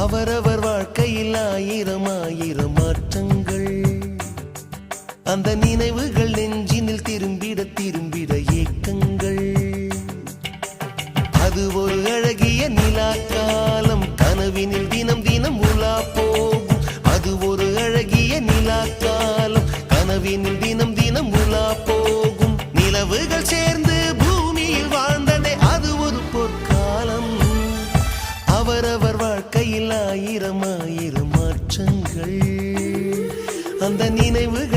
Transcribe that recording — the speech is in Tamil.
அவரவர் வாழ்க்கையில் ஆயிரம் ஆயிரம் மாற்றங்கள். அந்த நினைவுகள் நெஞ்சினில் திரும்பிட திரும்பிட ஏக்கங்கள். அது ஒரு அழகிய நிலா காலம், கனவினில் தினம் தினம் உலா போகும். அது ஒரு அழகிய நிலா காலம், கனவினில் தினம் தினம் உலா போகும். நிலவுகள் சேர்ந்து பூமியில் வாழ்ந்ததே அது ஒரு பொற்காலம். அவரவர் வாழ்க்கையில் ஆயிரம் ஆயிரம் மாற்றங்கள். அந்த நினைவுகள்